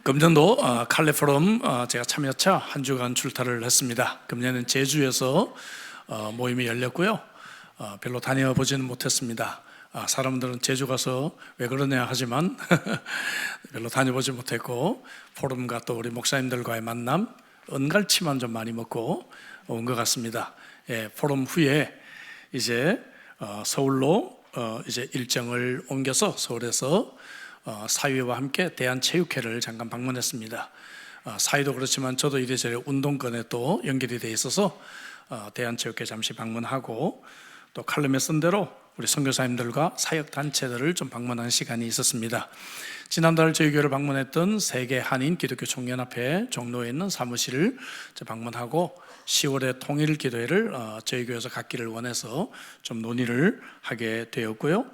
금년도 칼레 포럼 제가 참여차 한 주간 출타를 했습니다. 금년은 제주에서 모임이 열렸고요. 별로 다녀보지는 못했습니다. 사람들은 제주 가서 왜 그러냐 하지만 별로 다녀보지 못했고, 포럼과 또 우리 목사님들과의 만남, 은갈치만 좀 많이 먹고 온 것 같습니다. 포럼 후에 이제 서울로 이제 일정을 옮겨서 서울에서 사위와 함께 대한체육회를 잠깐 방문했습니다. 사위도 그렇지만 저도 이래저래 운동권에 또 연결이 돼 있어서 대한체육회 잠시 방문하고, 또 칼럼에 쓴 대로 우리 선교사님들과 사역단체들을 좀 방문한 시간이 있었습니다. 지난달 저희 교회를 방문했던 세계 한인 기독교 총연합회 종로에 있는 사무실을 방문하고, 10월에 통일기도회를 저희 교회에서 갖기를 원해서 좀 논의를 하게 되었고요.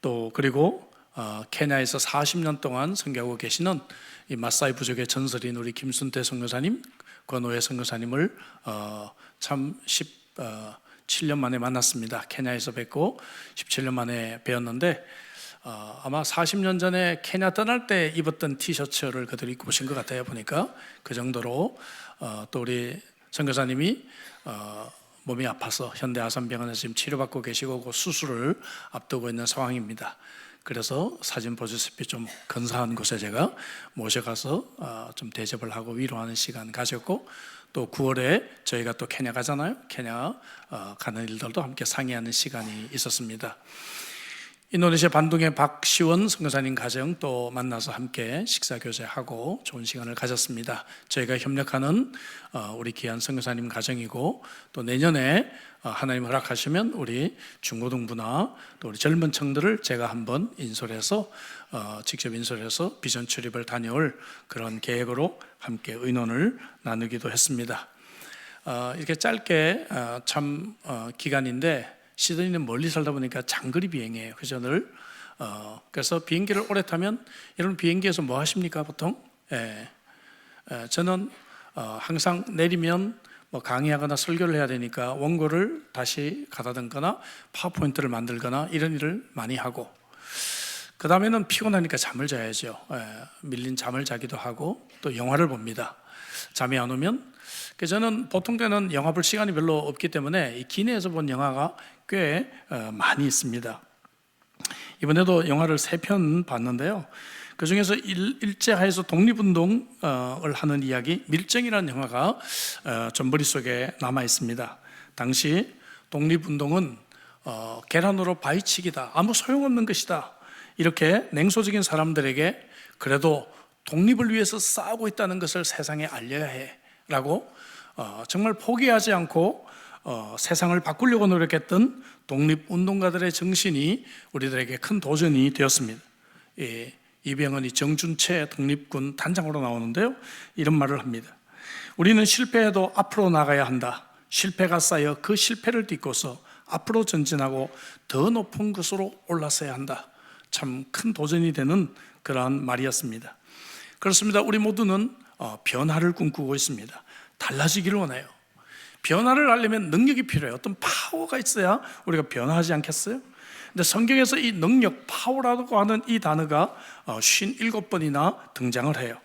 또 그리고 케냐에서 40년 동안 선교하고 계시는 이 마사이 부족의 전설인 우리 김순태 선교사님, 권오해 선교사님을 참 17년 만에 만났습니다. 케냐에서 뵙고 17년 만에 뵈었는데, 아마 40년 전에 케냐 떠날 때 입었던 티셔츠를 그대로 입고 오신 것 같아요. 보니까 그 정도로 또 우리 선교사님이 몸이 아파서 현대아산병원에서 지금 치료받고 계시고 그 수술을 앞두고 있는 상황입니다. 그래서 사진 보시다시피 좀 근사한 곳에 제가 모셔가서 좀 대접을 하고 위로하는 시간 가졌고, 또 9월에 저희가 또 케냐 가잖아요. 케냐 가는 일들도 함께 상의하는 시간이 있었습니다. 인도네시아 반둥의 박시원 선교사님 가정 또 만나서 함께 식사 교제하고 좋은 시간을 가졌습니다. 저희가 협력하는 우리 귀한 선교사님 가정이고, 또 내년에 하나님 허락하시면 우리 중고등부나 또 우리 젊은 층들을 제가 한번 인솔해서 직접 인솔해서 비전 출입을 다녀올 그런 계획으로 함께 의논을 나누기도 했습니다. 이렇게 짧게 참 기간인데, 시드니는 멀리 살다 보니까 장거리 비행이에요. 그죠? 늘 그래서 비행기를 오래 타면, 여러분 비행기에서 뭐 하십니까 보통? 저는 항상 내리면 뭐 강의하거나 설교를 해야 되니까 원고를 다시 가다듬거나 파워포인트를 만들거나 이런 일을 많이 하고, 그 다음에는 피곤하니까 잠을 자야죠. 밀린 잠을 자기도 하고, 또 영화를 봅니다. 잠이 안 오면, 저는 보통 때는 영화 볼 시간이 별로 없기 때문에 이 기내에서 본 영화가 꽤 많이 있습니다. 이번에도 영화를 3편 봤는데요. 그 중에서 일제하에서 독립운동을 하는 이야기, 밀정이라는 영화가 좀 머릿속에 남아 있습니다. 당시 독립운동은 계란으로 바위치기다, 아무 소용없는 것이다, 이렇게 냉소적인 사람들에게 그래도 독립을 위해서 싸우고 있다는 것을 세상에 알려야 해 라고 정말 포기하지 않고 세상을 바꾸려고 노력했던 독립운동가들의 정신이 우리들에게 큰 도전이 되었습니다. 이병헌이 정준채 독립군 단장으로 나오는데요, 이런 말을 합니다. 우리는 실패해도 앞으로 나가야 한다. 실패가 쌓여 그 실패를 딛고서 앞으로 전진하고 더 높은 곳으로 올라서야 한다. 참 큰 도전이 되는 그러한 말이었습니다. 그렇습니다. 우리 모두는 변화를 꿈꾸고 있습니다. 달라지기를 원해요. 변화를 하려면 능력이 필요해요. 어떤 파워가 있어야 우리가 변화하지 않겠어요? 근데 성경에서 이 능력, 파워라고 하는 이 단어가 57번이나 등장을 해요.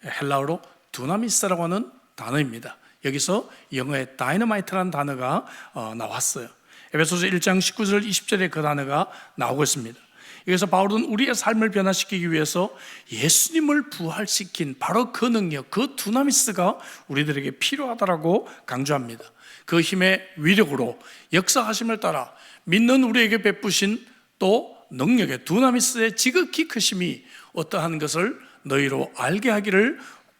헬라어로 두나미스라고 하는 단어입니다. 여기서 영어의 다이너마이트라는 단어가 나왔어요. 에베소서 1장 19절 20절에 그 단어가 나오고 있습니다. 여기서 바울은 우리의 삶을 변화시키기 위해서 예수님을 부활시킨 바로 그 능력, 그 두나미스가 우리들에게 필요하다라고 강조합니다. 그 힘의 위력으로 역사하심을 따라 믿는 우리에게 베푸신 또 능력의 두나미스의 지극히 크심이 어떠한 것을 너희로 알게 하기를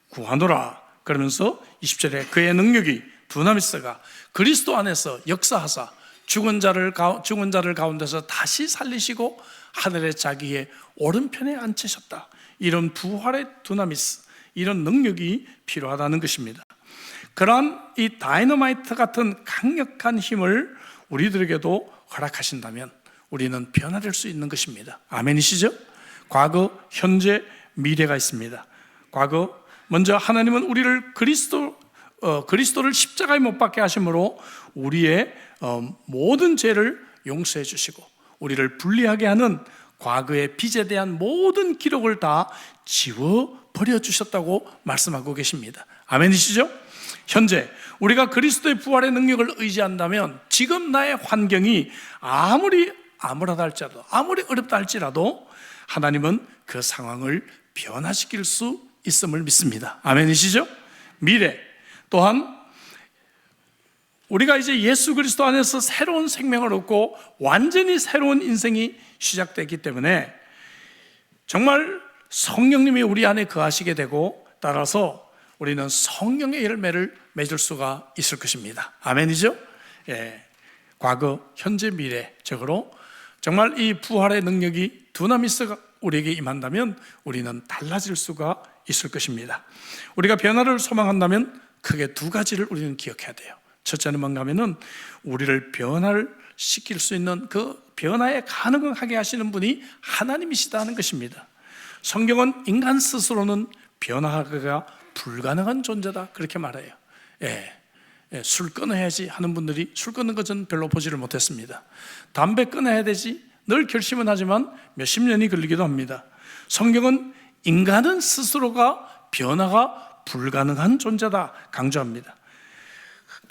구하노라. 그러면서 20절에 그의 능력이, 두나미스가 그리스도 안에서 역사하사 죽은 자를 가운데서 다시 살리시고 하늘의 자기의 오른편에 앉히셨다. 이런 부활의 두나미스, 이런 능력이 필요하다는 것입니다. 그러한 이 다이너마이트 같은 강력한 힘을 우리들에게도 허락하신다면 우리는 변화될 수 있는 것입니다. 아멘이시죠? 과거, 현재, 미래가 있습니다. 과거, 먼저 하나님은 우리를 그리스도를 십자가에 못 박게 하심으로 우리의 모든 죄를 용서해 주시고, 우리를 불리하게 하는 과거의 빚에 대한 모든 기록을 다 지워 버려주셨다고 말씀하고 계십니다. 아멘이시죠? 현재 우리가 그리스도의 부활의 능력을 의지한다면 지금 나의 환경이 아무리 암울하다 할지라도, 아무리 어렵다 할지라도 하나님은 그 상황을 변화시킬 수 있음을 믿습니다. 아멘이시죠? 미래 또한 우리가 이제 예수 그리스도 안에서 새로운 생명을 얻고 완전히 새로운 인생이 시작되기 때문에 정말 성령님이 우리 안에 거하시게 되고, 따라서 우리는 성령의 열매를 맺을 수가 있을 것입니다. 아멘이죠? 예. 과거, 현재, 미래적으로 정말 이 부활의 능력이 두나미스가 우리에게 임한다면 우리는 달라질 수가 있을 것입니다. 우리가 변화를 소망한다면 크게 두 가지를 우리는 기억해야 돼요. 첫째는 뭔가 하면은 우리를 변화를 시킬 수 있는 그 변화에 가능하게 하시는 분이 하나님이시다는 것입니다. 성경은 인간 스스로는 변화가 불가능한 존재다 그렇게 말해요. 술 끊어야지 하는 분들이 술 끊는 것은 별로 보지를 못했습니다. 담배 끊어야 되지 늘 결심은 하지만 몇십 년이 걸리기도 합니다. 성경은 인간은 스스로가 변화가 불가능한 존재다 강조합니다.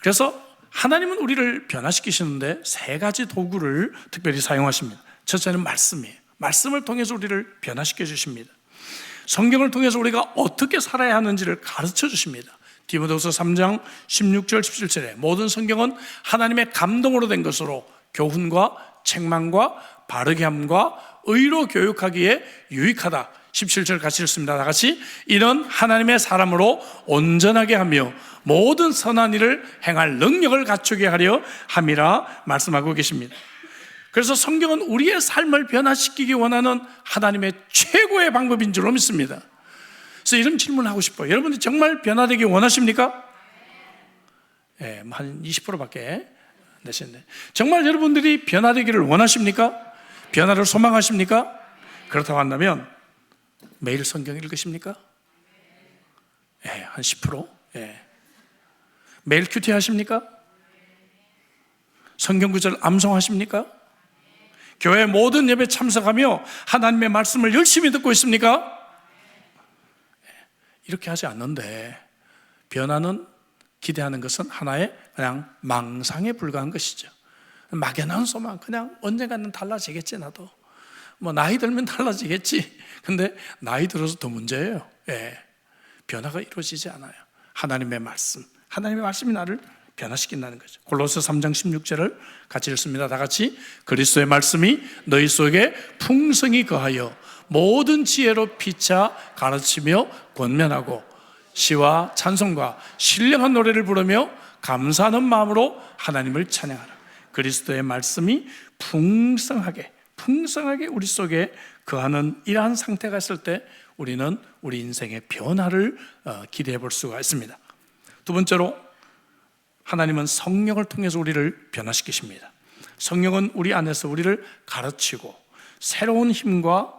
그래서 하나님은 우리를 변화시키시는데 세 가지 도구를 특별히 사용하십니다. 첫째는 말씀이에요. 말씀을 통해서 우리를 변화시켜 주십니다. 성경을 통해서 우리가 어떻게 살아야 하는지를 가르쳐 주십니다. 디모데후서 3장 16절 17절에 모든 성경은 하나님의 감동으로 된 것으로 교훈과 책망과 바르게 함과 의로 교육하기에 유익하다. 17절 같이 읽습니다. 다 같이. 이런 하나님의 사람으로 온전하게 하며 모든 선한 일을 행할 능력을 갖추게 하려 함이라 말씀하고 계십니다. 그래서 성경은 우리의 삶을 변화시키기 원하는 하나님의 최고의 방법인 줄로 믿습니다. 그래서 이런 질문을 하고 싶어요. 여러분들 정말 변화되기 원하십니까? 한 20%밖에 안 되시는데, 정말 여러분들이 변화되기를 원하십니까? 변화를 소망하십니까? 그렇다고 한다면 매일 성경 읽으십니까? 한 10%? 매일 큐티 하십니까? 성경 구절 암송하십니까? 교회 모든 예배 참석하며 하나님의 말씀을 열심히 듣고 있습니까? 이렇게 하지 않는데 변화는 기대하는 것은 하나의 그냥 망상에 불과한 것이죠. 막연한 소망, 그냥 언젠가는 달라지겠지, 나도 뭐 나이 들면 달라지겠지. 근데 나이 들어서 더 문제예요. 변화가 이루어지지 않아요. 하나님의 말씀이 나를 변화시킨다는 거죠. 골로새 3장 16절을 같이 읽습니다. 다 같이. 그리스도의 말씀이 너희 속에 풍성히 거하여 모든 지혜로 피차 가르치며 권면하고 시와 찬송과 신령한 노래를 부르며 감사하는 마음으로 하나님을 찬양하라. 그리스도의 말씀이 풍성하게 우리 속에 거하는 이러한 상태가 있을 때 우리는 우리 인생의 변화를 기대해 볼 수가 있습니다. 두 번째로 하나님은 성령을 통해서 우리를 변화시키십니다. 성령은 우리 안에서 우리를 가르치고 새로운 힘과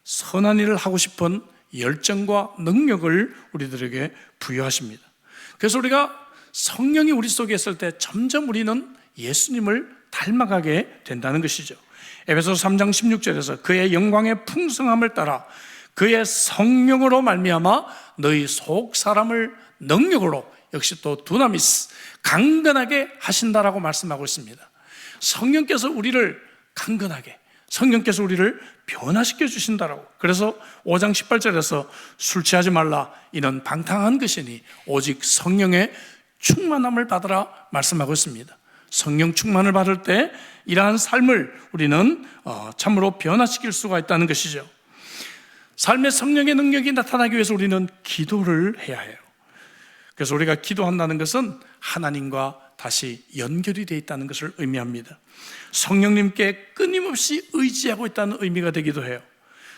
선한 일을 하고 싶은 열정과 능력을 우리들에게 부여하십니다. 그래서 우리가 성령이 우리 속에 있을 때 점점 우리는 예수님을 닮아가게 된다는 것이죠. 에베소서 3장 16절에서 그의 영광의 풍성함을 따라 그의 성령으로 말미암아 너희 속 사람을 능력으로, 역시 또 두나미스, 강건하게 하신다라고 말씀하고 있습니다. 성령께서 우리를 강건하게, 성령께서 우리를 변화시켜 주신다라고. 그래서 5장 18절에서 술 취하지 말라, 이는 방탕한 것이니 오직 성령의 충만함을 받으라 말씀하고 있습니다. 성령 충만을 받을 때 이러한 삶을 우리는 참으로 변화시킬 수가 있다는 것이죠. 삶의 성령의 능력이 나타나기 위해서 우리는 기도를 해야 해요. 그래서 우리가 기도한다는 것은 하나님과 다시 연결이 되어 있다는 것을 의미합니다. 성령님께 끊임없이 의지하고 있다는 의미가 되기도 해요.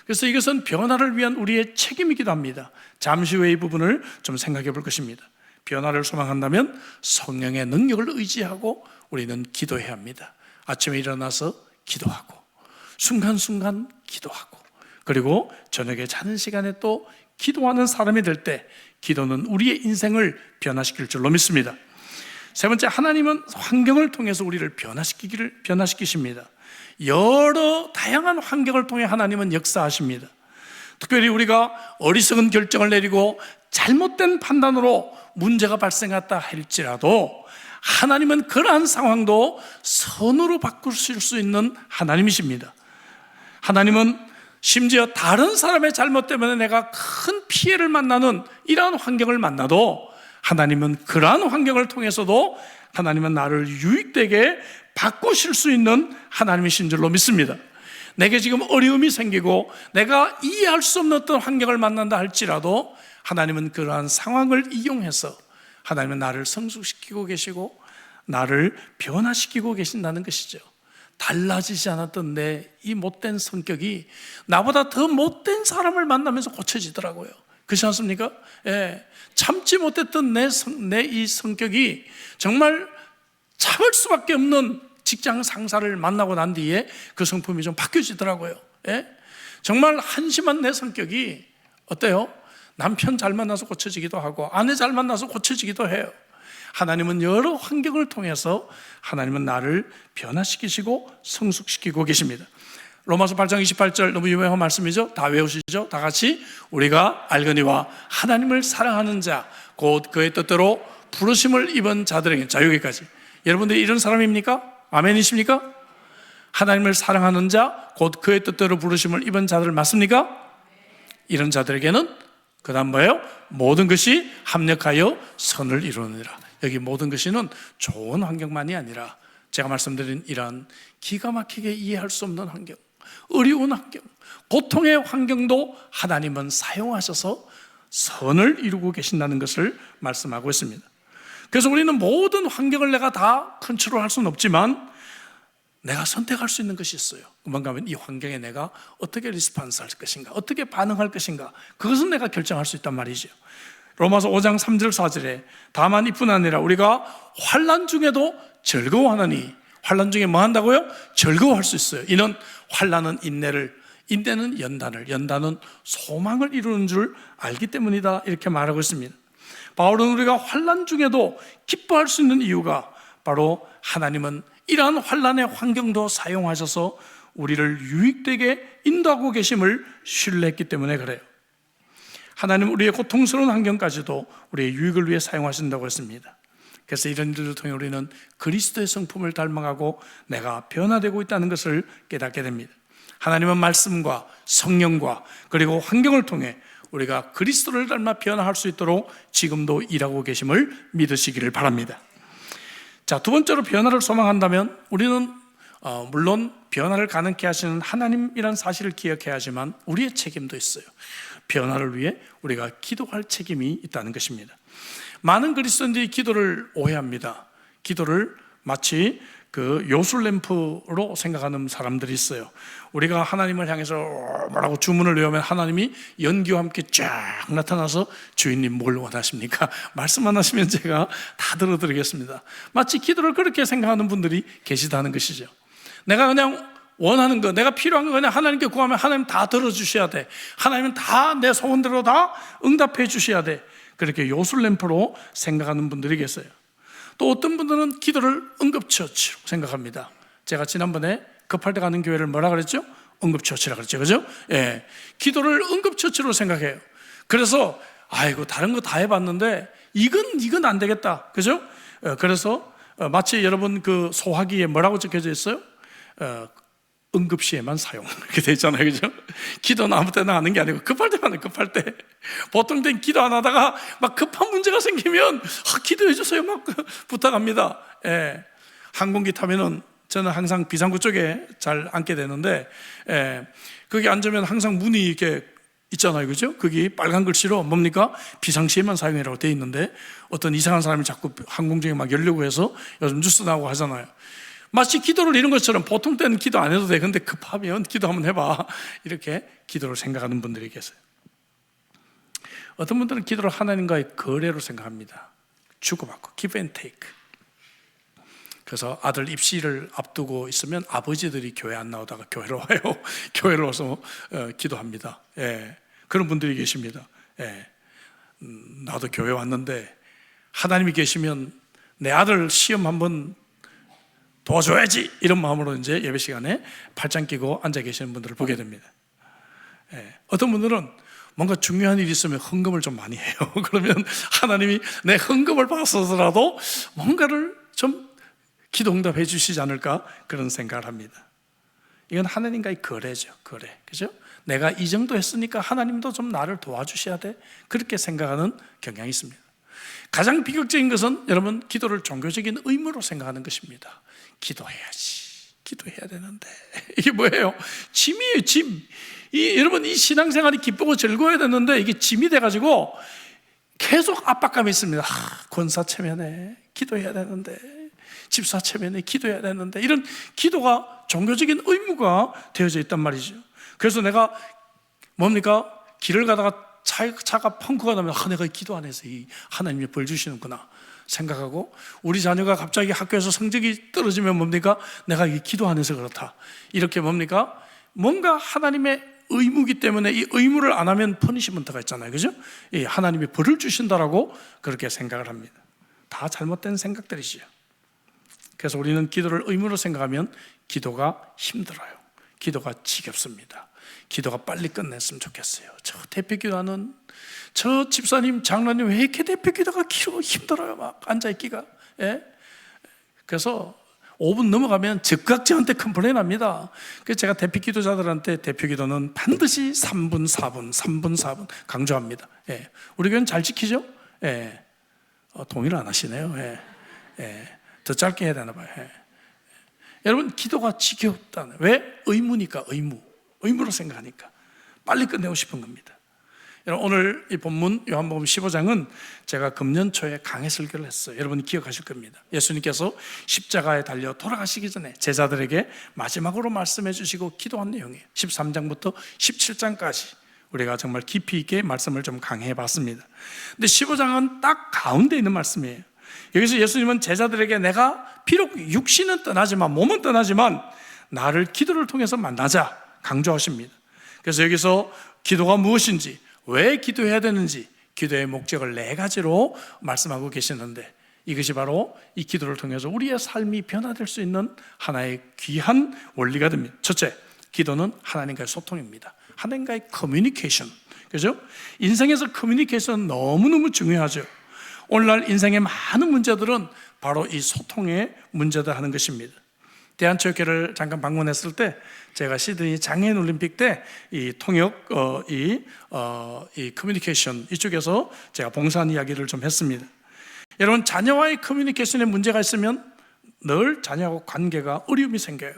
그래서 이것은 변화를 위한 우리의 책임이기도 합니다. 잠시 후에 이 부분을 좀 생각해 볼 것입니다. 변화를 소망한다면 성령의 능력을 의지하고 우리는 기도해야 합니다. 아침에 일어나서 기도하고, 순간순간 기도하고, 그리고 저녁에 자는 시간에 또 기도하는 사람이 될 때 기도는 우리의 인생을 변화시킬 줄로 믿습니다. 세 번째, 하나님은 환경을 통해서 우리를 변화시키십니다. 여러 다양한 환경을 통해 하나님은 역사하십니다. 특별히 우리가 어리석은 결정을 내리고 잘못된 판단으로 문제가 발생했다 할지라도 하나님은 그러한 상황도 선으로 바꾸실 수 있는 하나님이십니다. 하나님은 심지어 다른 사람의 잘못 때문에 내가 큰 피해를 만나는 이러한 환경을 만나도 하나님은 그러한 환경을 통해서도 하나님은 나를 유익되게 바꾸실 수 있는 하나님이신 줄로 믿습니다. 내게 지금 어려움이 생기고 내가 이해할 수 없는 어떤 환경을 만난다 할지라도 하나님은 그러한 상황을 이용해서 하나님은 나를 성숙시키고 계시고 나를 변화시키고 계신다는 것이죠. 달라지지 않았던 내 이 못된 성격이 나보다 더 못된 사람을 만나면서 고쳐지더라고요. 그렇지 않습니까? 예, 참지 못했던 내 이 성격이 정말 참을 수밖에 없는 직장 상사를 만나고 난 뒤에 그 성품이 좀 바뀌어지더라고요. 예? 정말 한심한 내 성격이 어때요? 남편 잘 만나서 고쳐지기도 하고 아내 잘 만나서 고쳐지기도 해요. 하나님은 여러 환경을 통해서 하나님은 나를 변화시키시고 성숙시키고 계십니다. 로마서 8장 28절 너무 유명한 말씀이죠. 다 외우시죠? 다 같이 우리가 알거니와 하나님을 사랑하는 자 곧 그의 뜻대로 부르심을 입은 자들에게. 자, 여기까지. 여러분들이 이런 사람입니까? 아멘이십니까? 하나님을 사랑하는 자 곧 그의 뜻대로 부르심을 입은 자들 맞습니까? 이런 자들에게는 그 다음 뭐예요? 모든 것이 합력하여 선을 이루느니라. 여기 모든 것이는 좋은 환경만이 아니라 제가 말씀드린 이러한 기가 막히게 이해할 수 없는 환경, 어려운 환경, 고통의 환경도 하나님은 사용하셔서 선을 이루고 계신다는 것을 말씀하고 있습니다. 그래서 우리는 모든 환경을 내가 다 컨트롤할 수는 없지만 내가 선택할 수 있는 것이 있어요. 뭔가 하면 이 환경에 내가 어떻게 리스폰스 할 것인가, 어떻게 반응할 것인가, 그것은 내가 결정할 수 있단 말이죠. 로마서 5장 3절 4절에 다만 이뿐 아니라 우리가 환난 중에도 즐거워하느니, 환난 중에 뭐 한다고요? 즐거워할 수 있어요. 이는 환난은 인내를, 인내는 연단을, 연단은 소망을 이루는 줄 알기 때문이다, 이렇게 말하고 있습니다. 바울은 우리가 환난 중에도 기뻐할 수 있는 이유가 바로 하나님은 이러한 환난의 환경도 사용하셔서 우리를 유익되게 인도하고 계심을 신뢰했기 때문에 그래요. 하나님은 우리의 고통스러운 환경까지도 우리의 유익을 위해 사용하신다고 했습니다. 그래서 이런 일들을 통해 우리는 그리스도의 성품을 닮아가고 내가 변화되고 있다는 것을 깨닫게 됩니다. 하나님은 말씀과 성령과 그리고 환경을 통해 우리가 그리스도를 닮아 변화할 수 있도록 지금도 일하고 계심을 믿으시기를 바랍니다. 자, 두 번째로 변화를 소망한다면 우리는 물론 변화를 가능케 하시는 하나님이란 사실을 기억해야 하지만 우리의 책임도 있어요. 변화를 위해 우리가 기도할 책임이 있다는 것입니다. 많은 그리스도인들이 기도를 오해합니다. 기도를 마치 그 요술램프로 생각하는 사람들이 있어요. 우리가 하나님을 향해서 뭐라고 주문을 외우면 하나님이 연기와 함께 쫙 나타나서 주인님 뭘 원하십니까? 말씀만 하시면 제가 다 들어드리겠습니다. 마치 기도를 그렇게 생각하는 분들이 계시다는 것이죠. 내가 그냥 원하는 거, 내가 필요한 거 그냥 하나님께 구하면 하나님 다 들어주셔야 돼. 하나님은 다 내 소원대로 다 응답해 주셔야 돼. 그렇게 요술램프로 생각하는 분들이 계세요. 또 어떤 분들은 기도를 응급처치로 생각합니다. 제가 지난번에 급할 때 가는 교회를 뭐라 그랬죠? 응급처치라 그랬죠. 그죠? 예. 기도를 응급처치로 생각해요. 그래서 아이고 다른 거 다 해봤는데 이건 안 되겠다. 그죠? 그래서 마치 여러분 그 소화기에 뭐라고 적혀져 있어요? 응급시에만 사용 이렇게 돼 있잖아요. 그죠? 기도는 아무 때나 하는 게 아니고 급할 때만 해요. 급할 때 보통 땐 기도 안 하다가 막 급한 문제가 생기면 기도해 주세요 막 부탁합니다. 예. 항공기 타면은 저는 항상 비상구 쪽에 잘 앉게 되는데 거기 앉으면 항상 문이 이렇게 있잖아요. 그죠? 거기 빨간 글씨로 뭡니까? 비상시에만 사용해라고 돼 있는데 어떤 이상한 사람이 자꾸 항공 중에 막 열려고 해서 요즘 뉴스 나오고 하잖아요. 마치 기도를 이런 것처럼 보통 때는 기도 안 해도 돼. 근데 급하면 기도 한번 해봐. 이렇게 기도를 생각하는 분들이 계세요. 어떤 분들은 기도를 하나님과의 거래로 생각합니다. 주고받고 give and take. 그래서 아들 입시를 앞두고 있으면 아버지들이 교회 안 나오다가 교회로 와요. 교회로 와서 기도합니다. 예, 그런 분들이 계십니다. 예, 나도 교회 왔는데 하나님이 계시면 내 아들 시험 한번 도와줘야지 이런 마음으로 이제 예배 시간에 팔짱 끼고 앉아 계시는 분들을 보게 됩니다. 어떤 분들은 뭔가 중요한 일이 있으면 헌금을 좀 많이 해요. 그러면 하나님이 내 헌금을 받아서라도 뭔가를 좀 기도 응답해 주시지 않을까 그런 생각을 합니다. 이건 하나님과의 거래죠. 거래. 그죠? 내가 이 정도 했으니까 하나님도 좀 나를 도와주셔야 돼. 그렇게 생각하는 경향이 있습니다. 가장 비극적인 것은 여러분 기도를 종교적인 의무로 생각하는 것입니다. 기도해야지. 기도해야 되는데 이게 뭐예요? 짐이에요. 짐. 여러분 이 신앙생활이 기쁘고 즐거워야 되는데 이게 짐이 돼가지고 계속 압박감이 있습니다. 권사 체면에 기도해야 되는데, 집사 체면에 기도해야 되는데, 이런 기도가 종교적인 의무가 되어져 있단 말이죠. 그래서 내가 뭡니까? 길을 가다가 차가 펑크가 나면 내가 기도 안 해서 하나님이 벌 주시는구나 생각하고, 우리 자녀가 갑자기 학교에서 성적이 떨어지면 뭡니까? 내가 기도 안 해서 그렇다. 이렇게 뭡니까? 뭔가 하나님의 의무기 때문에 이 의무를 안 하면 퍼니시먼트가 있잖아요. 그죠? 하나님이 벌을 주신다라고 그렇게 생각을 합니다. 다 잘못된 생각들이지요. 그래서 우리는 기도를 의무로 생각하면 기도가 힘들어요. 기도가 지겹습니다. 기도가 빨리 끝냈으면 좋겠어요. 저 대표 기도하는 저 집사님, 장로님 왜 이렇게 대표 기도가 길고 힘들어요. 막 앉아있기가. 그래서 5분 넘어가면 즉각 저한테 컴플레인 합니다. 그래서 제가 대표 기도자들한테 대표 기도는 반드시 3분, 4분, 3분, 4분 강조합니다. 우리 교회는 잘 지키죠? 동의를 안 하시네요. 더 짧게 해야 되나 봐요. 여러분, 기도가 지겹다는, 왜? 의무니까, 의무로 생각하니까 빨리 끝내고 싶은 겁니다. 여러분, 오늘 이 본문 요한복음 15장은 제가 금년 초에 강해 설교를 했어요. 여러분이 기억하실 겁니다. 예수님께서 십자가에 달려 돌아가시기 전에 제자들에게 마지막으로 말씀해 주시고 기도한 내용이에요. 13장부터 17장까지 우리가 정말 깊이 있게 말씀을 좀 강해해 봤습니다. 근데 15장은 딱 가운데 있는 말씀이에요. 여기서 예수님은 제자들에게 내가 비록 육신은 떠나지만, 몸은 떠나지만 나를 기도를 통해서 만나자 강조하십니다. 그래서 여기서 기도가 무엇인지, 왜 기도해야 되는지, 기도의 목적을 4가지로 말씀하고 계시는데, 이것이 바로 이 기도를 통해서 우리의 삶이 변화될 수 있는 하나의 귀한 원리가 됩니다. 첫째, 기도는 하나님과의 소통입니다. 하나님과의 커뮤니케이션. 그죠? 인생에서 커뮤니케이션 너무너무 중요하죠. 오늘날 인생의 많은 문제들은 바로 이 소통의 문제다 하는 것입니다. 대한체육회를 잠깐 방문했을 때 제가 시드니 장애인 올림픽 때 이 통역, 이 커뮤니케이션 이쪽에서 제가 봉사한 이야기를 좀 했습니다. 여러분, 자녀와의 커뮤니케이션에 문제가 있으면 늘 자녀하고 관계가 어려움이 생겨요.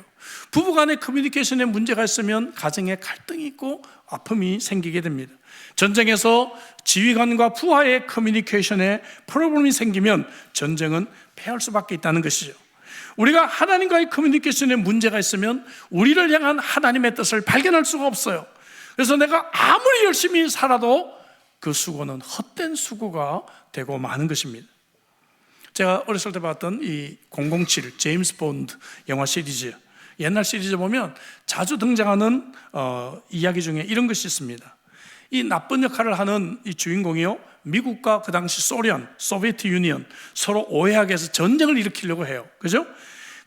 부부간의 커뮤니케이션에 문제가 있으면 가정에 갈등이 있고 아픔이 생기게 됩니다. 전쟁에서 지휘관과 부하의 커뮤니케이션에 프로블럼이 생기면 전쟁은 패할 수밖에 있다는 것이죠. 우리가 하나님과의 커뮤니케이션에 문제가 있으면 우리를 향한 하나님의 뜻을 발견할 수가 없어요. 그래서 내가 아무리 열심히 살아도 그 수고는 헛된 수고가 되고 마는 것입니다. 제가 어렸을 때 봤던 이 007 제임스 본드 영화 시리즈, 옛날 시리즈 보면 자주 등장하는 이야기 중에 이런 것이 있습니다. 이 나쁜 역할을 하는 이 주인공이요, 미국과 그 당시 소련, 소비에트 유니언 서로 오해하게 해서 전쟁을 일으키려고 해요. 그죠?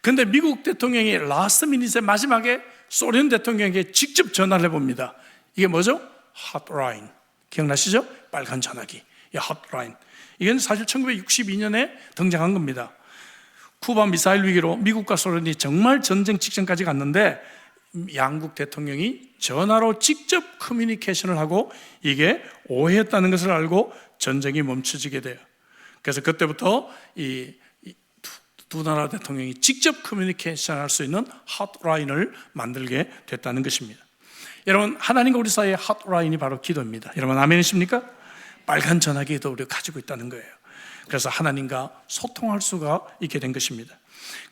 근데 미국 대통령이 라스트 미닛의 마지막에 소련 대통령에게 직접 전화를 해봅니다. 이게 뭐죠? 핫라인. 기억나시죠? 빨간 전화기. 이 핫라인. 이건 사실 1962년에 등장한 겁니다. 쿠바 미사일 위기로 미국과 소련이 정말 전쟁 직전까지 갔는데 양국 대통령이 전화로 직접 커뮤니케이션을 하고 이게 오해했다는 것을 알고 전쟁이 멈춰지게 돼요. 그래서 그때부터 이 두 나라 대통령이 직접 커뮤니케이션 할 수 있는 핫라인을 만들게 됐다는 것입니다. 여러분, 하나님과 우리 사이의 핫라인이 바로 기도입니다. 여러분, 아멘이십니까? 빨간 전화기도 우리가 가지고 있다는 거예요. 그래서 하나님과 소통할 수가 있게 된 것입니다.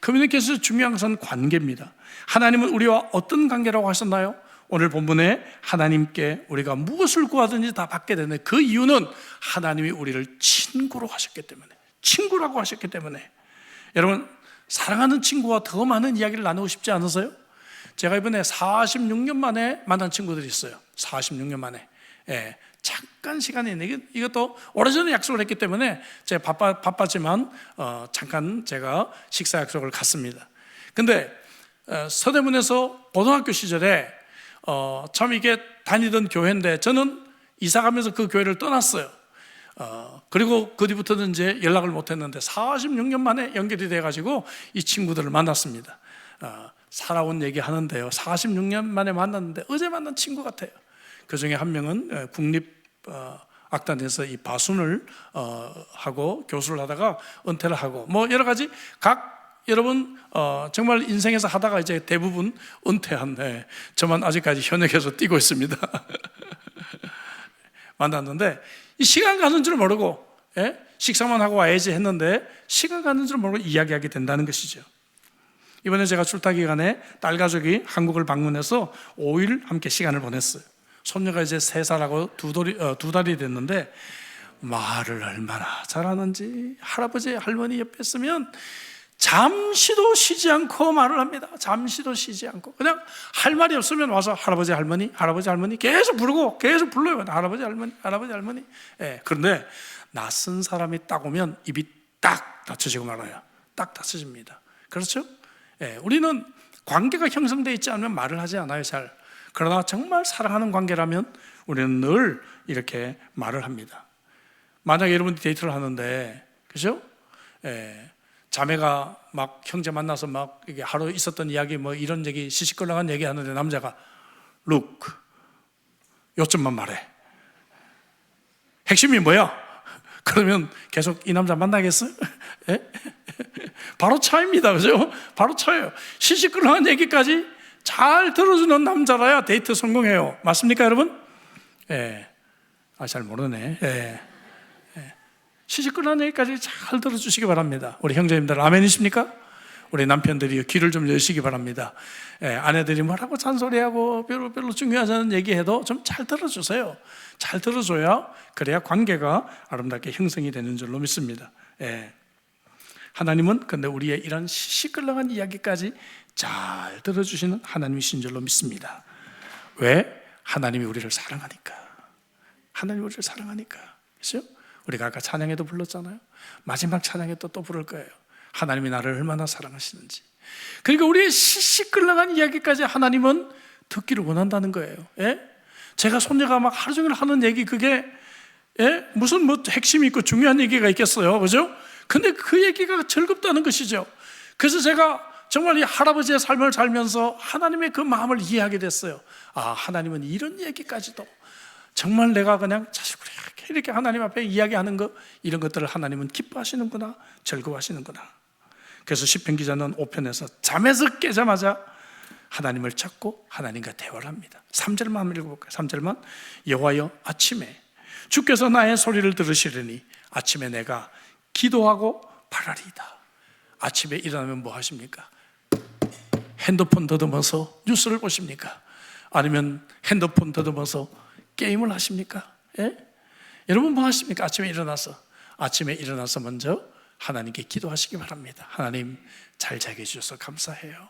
커뮤니케이션에서 중요한 것은 관계입니다. 하나님은 우리와 어떤 관계라고 하셨나요? 오늘 본문에 하나님께 우리가 무엇을 구하든지 다 받게 되는 그 이유는 하나님이 우리를 친구로 하셨기 때문에, 친구라고 하셨기 때문에. 여러분, 사랑하는 친구와 더 많은 이야기를 나누고 싶지 않으세요? 제가 이번에 46년 만에 만난 친구들이 있어요. 46년 만에. 잠깐 시간이 있네. 이것도 오래전에 약속을 했기 때문에 제가 바빴지만 잠깐 제가 식사 약속을 갔습니다. 근데 서대문에서 고등학교 시절에 참 이게 다니던 교회인데 저는 이사 가면서 그 교회를 떠났어요. 그리고 그 뒤부터는 이제 연락을 못 했는데 46년 만에 연결이 돼가지고 이 친구들을 만났습니다. 살아온 얘기 하는데요, 46년 만에 만났는데 어제 만난 친구 같아요. 그 중에 한 명은 국립악단에서 이 바순을 하고 교수를 하다가 은퇴를 하고 뭐 여러 가지 여러분 정말 인생에서 하다가 이제 대부분 은퇴한데 저만 아직까지 현역에서 뛰고 있습니다. 만났는데 이 시간 가는 줄 모르고 식사만 하고 와야지 했는데 시간 가는 줄 모르고 이야기하게 된다는 것이죠. 이번에 제가 출타 기간에 딸 가족이 한국을 방문해서 5일 함께 시간을 보냈어요. 손녀가 이제 3살하고 두 달이 됐는데 말을 얼마나 잘하는지, 할아버지 할머니 옆에 있으면 잠시도 쉬지 않고 말을 합니다. 잠시도 쉬지 않고 그냥 할 말이 없으면 와서 할아버지 할머니 계속 부르고 계속 불러요. 할아버지 할머니. 그런데 낯선 사람이 딱 오면 입이 딱 닫혀지고 말아요. 딱 닫혀집니다. 그렇죠? 우리는 관계가 형성되어 있지 않으면 말을 하지 않아요, 잘. 그러나 정말 사랑하는 관계라면 우리는 늘 이렇게 말을 합니다. 만약에 여러분이 데이트를 하는데, 그죠? 자매가 막 형제 만나서 막 이게 하루 있었던 이야기 뭐 이런 얘기 시시껄렁한 얘기 하는데 남자가 Look, 요점만 말해. 핵심이 뭐야? 그러면 계속 이 남자 만나겠어요? 바로 차입니다. 그죠? 바로 차예요. 시시끌렁한 얘기까지 잘 들어주는 남자라야 데이트 성공해요. 맞습니까, 여러분? 잘 모르네. 시시끌렁한 얘기까지 잘 들어주시기 바랍니다. 우리 형제님들 아멘이십니까? 우리 남편들이 귀를 좀 여시기 바랍니다. 아내들이 뭐라고 잔소리하고 별로 중요하지 않은 얘기해도 좀 잘 들어주세요. 잘 들어줘야 그래야 관계가 아름답게 형성이 되는 줄로 믿습니다. 하나님은 근데 우리의 이런 시끌렁한 이야기까지 잘 들어주시는 하나님이신 줄로 믿습니다. 왜? 하나님이 우리를 사랑하니까. 하나님이 우리를 사랑하니까. 그렇죠? 우리가 아까 찬양에도 불렀잖아요. 마지막 찬양에 또 부를 거예요. 하나님이 나를 얼마나 사랑하시는지. 그러니까 우리의 시시끌렁한 이야기까지 하나님은 듣기를 원한다는 거예요. 제가 손녀가 막 하루 종일 하는 얘기 그게 무슨 뭐 핵심이 있고 중요한 얘기가 있겠어요, 그죠? 근데 그 얘기가 즐겁다는 것이죠. 그래서 제가 정말 이 할아버지의 삶을 살면서 하나님의 그 마음을 이해하게 됐어요. 하나님은 이런 얘기까지도 정말 내가 그냥 자식으로 이렇게 하나님 앞에 이야기하는 거, 이런 것들을 하나님은 기뻐하시는구나, 즐거워하시는구나. 그래서 시편 기자는 5편에서 잠에서 깨자마자 하나님을 찾고 하나님과 대화를 합니다. 3절만 한번 읽어볼까요? 3절만. 여호와여, 아침에 주께서 나의 소리를 들으시려니 아침에 내가 기도하고 바라리이다. 아침에 일어나면 뭐 하십니까? 핸드폰 더듬어서 뉴스를 보십니까? 아니면 핸드폰 더듬어서 게임을 하십니까? 여러분 뭐 하십니까? 아침에 일어나서 먼저 하나님께 기도하시기 바랍니다. 하나님, 잘 자게 해주셔서 감사해요.